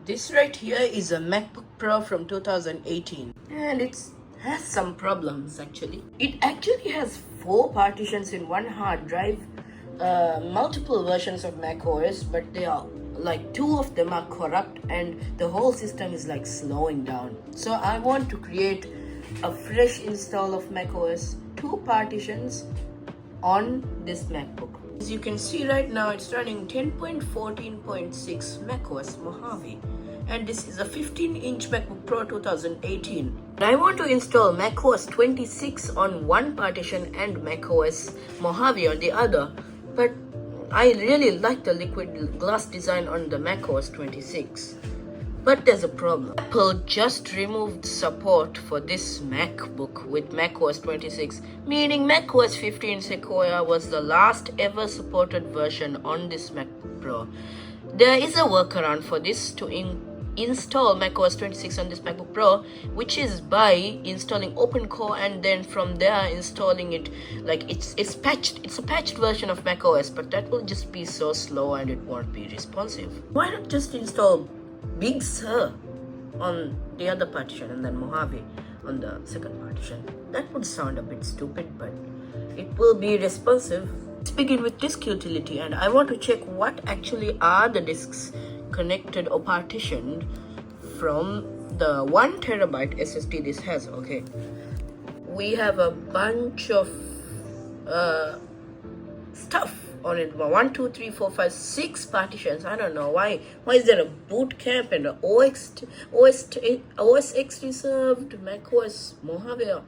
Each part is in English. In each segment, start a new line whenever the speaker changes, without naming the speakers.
This right here is a MacBook Pro from 2018 and it has some problems actually. It actually has 4 partitions in one hard drive, multiple versions of macOS, but they are like 2 of them are corrupt and the whole system is like slowing down. So I want to create a fresh install of macOS, 2 partitions on this MacBook. As you can see right now, it's running 10.14.6 macOS Mojave, and this is a 15-inch MacBook Pro 2018. I want to install macOS 26 on one partition and macOS Mojave on the other, but I really like the liquid glass design on the macOS 26. But there's a problem. Apple just removed support for this MacBook with macOS 26, meaning macOS 15 Sequoia was the last ever supported version on this MacBook Pro. There is a workaround for this to install macOS 26 on this MacBook Pro, which is by installing OpenCore and then from there installing it like it's patched. It's a patched version of macOS, but that will just be so slow and it won't be responsive. Why not just install Big Sur on the other partition and then Mojave on the second partition? That would sound a bit stupid, but it will be responsive. Let's begin with disk utility, and I want to check what actually are the disks connected or partitioned from the 1 terabyte SSD this has. Okay, we have a bunch of stuff on it. 1, 2, 3, 4, 5, 6 partitions. I don't know why. Why is there a boot camp and a OS X reserved, macOS Mojave or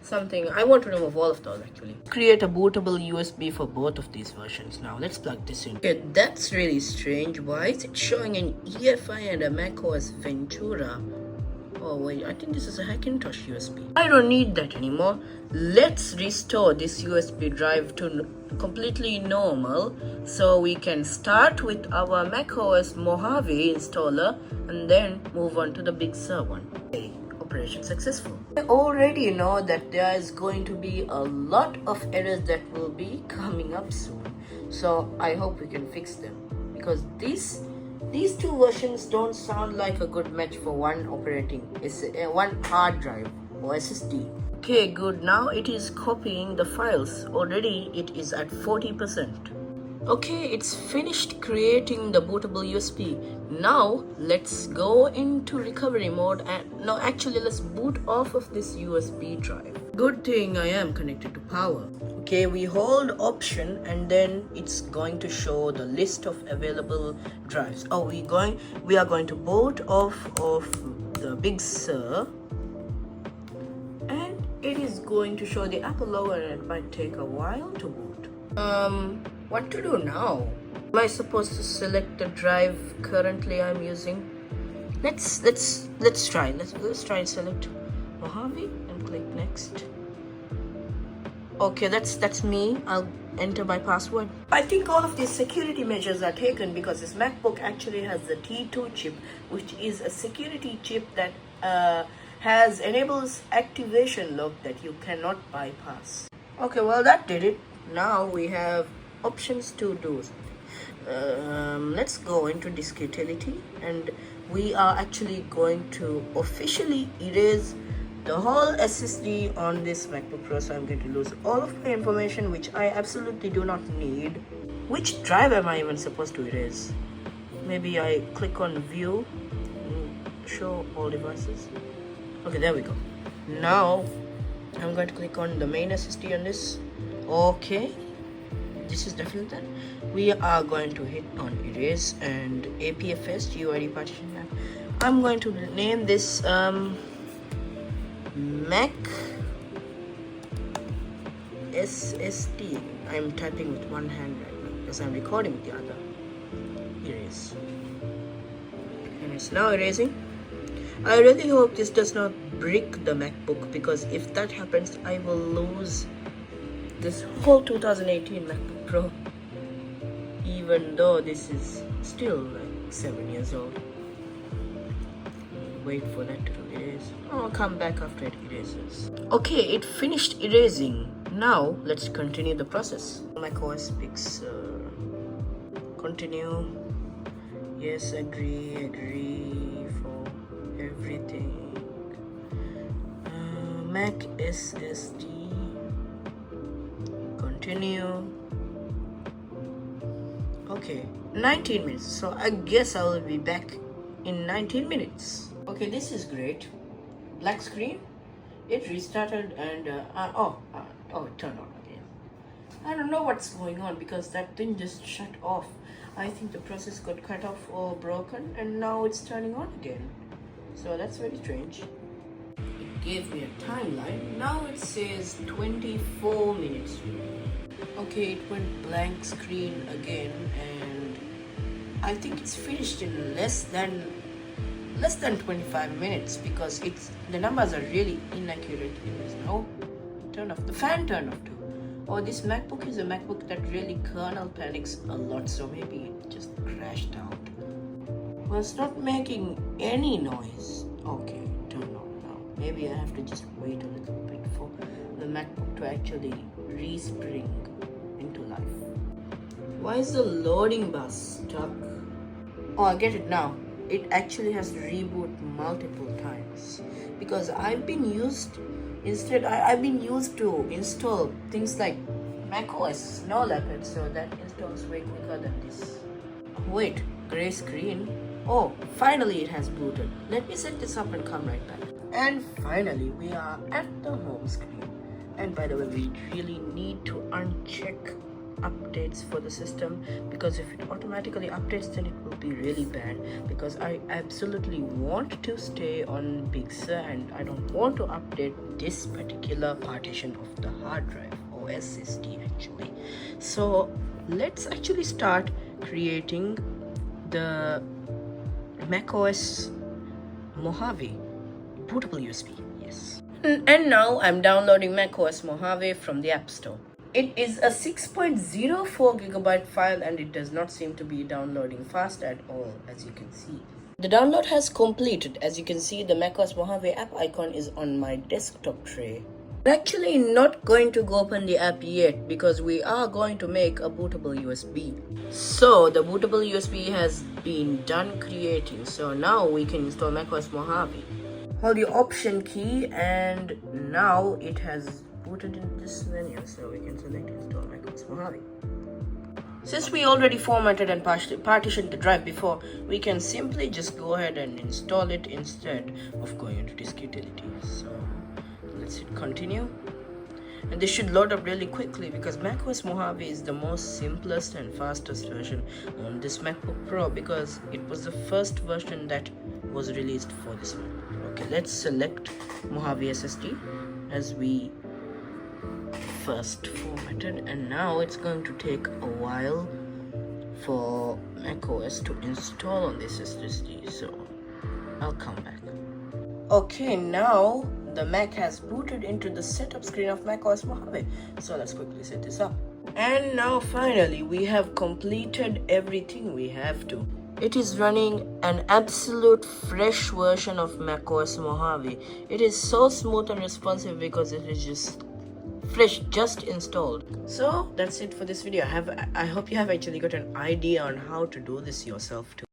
something? I want to remove all of those actually. Create a bootable USB for both of these versions. Now let's plug this in. Okay, that's really strange. Why is it showing an EFI and a macOS Ventura? Oh wait, I think this is a Hackintosh USB. I don't need that anymore. Let's restore this USB drive to completely normal so we can start with our macOS Mojave installer and then move on to the Big Sur one. Okay, operation successful. I already know that there is going to be a lot of errors that will be coming up soon. So I hope we can fix them, because these 2 versions don't sound like a good match for one hard drive or SSD. Okay, good. Now it is copying the files. Already it is at 40%. Okay, it's finished creating the bootable USB. Now let's go into recovery mode and let's boot off of this USB drive. Good thing I am connected to power. Okay, we hold option and then it's going to show the list of available drives. Oh, we are going to boot off of the Big Sur, and it is going to show the Apple logo and it might take a while to boot. What to do now? Am I supposed to select the drive currently I'm using? Let's try. Let's try and select Mojave and click next. Okay, that's me. I'll enter my password. I think all of these security measures are taken because this MacBook actually has the T2 chip, which is a security chip that enables activation lock that you cannot bypass. Okay, well that did it. Now we have options to do something. Let's go into disk utility, and we are actually going to officially erase the whole SSD on this MacBook Pro. So I'm going to lose all of my information which I absolutely do not need. Which drive am I even supposed to erase? Maybe I click on view, show all devices. Okay, there we go. Now I'm going to click on the main SSD on this. Okay, this is definitely that. We are going to hit on erase and APFS GUID partition. I'm going to name this Mac SSD. I'm typing with one hand right now because I'm recording with the other. Erase. And it's now erasing. I really hope this does not brick the MacBook, because if that happens, I will lose this whole 2018 MacBook Pro, even though this is still like 7 years old. Wait for that to erase. I'll come back after it erases. Okay, it finished erasing. Now let's continue the process. macOS Big Sur. Continue. Yes, agree. SSD. Continue. Okay, 19 minutes. So I guess I will be back in 19 minutes. Okay, this is great. Black screen. It restarted and it turned on again. I don't know what's going on because that thing just shut off. I think the process got cut off or broken and now it's turning on again. So that's very strange. It gave me a timeline. Now it says 24 minutes. Okay, it went blank screen again and I think it's finished in less than 25 minutes because the numbers are really inaccurate in this. Oh, turn off the fan, turn off too. Oh, this MacBook is a MacBook that really kernel panics a lot, so maybe it just crashed out. Well, it's not making any noise. Okay, turn on now. Maybe I have to just wait a little bit for the MacBook to actually respring into life. Why is the loading bar stuck? Oh, I get it now. It actually has to reboot multiple times because I've been used to install things like macOS, no leopard, so that installs way quicker than this. Wait, gray screen. Oh, finally it has booted. Let me set this up and come right back. And finally we are at the home screen. And by the way, we really need to uncheck updates for the system because if it automatically updates then it will be really bad because I absolutely want to stay on Big Sur and I don't want to update this particular partition of the hard drive or SSD actually. So let's actually start creating the macOS Mojave bootable USB. Yes. And now I'm downloading macOS Mojave from the App Store. It is a 6.04 gigabyte file and it does not seem to be downloading fast at all, as you can see. The download has completed. As you can see, the macOS Mojave app icon is on my desktop tray. I'm actually not going to go open the app yet because we are going to make a bootable USB. So the bootable USB has been done creating. So now we can install macOS Mojave. Hold the Option key and now it has booted in this menu, so we can select install macOS Mojave. Since we already formatted and partitioned the drive before, we can simply just go ahead and install it instead of going into disk utility. So let's hit continue. And this should load up really quickly because macOS Mojave is the most simplest and fastest version on this MacBook Pro because it was the first version that was released for this one. Okay, let's select Mojave SSD as we first formatted, and now it's going to take a while for macOS to install on this SSD, so I'll come back. Okay, now the Mac has booted into the setup screen of macOS Mojave, so let's quickly set this up. And now finally we have completed everything we have to. It is running an absolute fresh version of macOS Mojave. It is so smooth and responsive because it is just fresh, just installed. So that's it for this video. I hope you have actually got an idea on how to do this yourself too.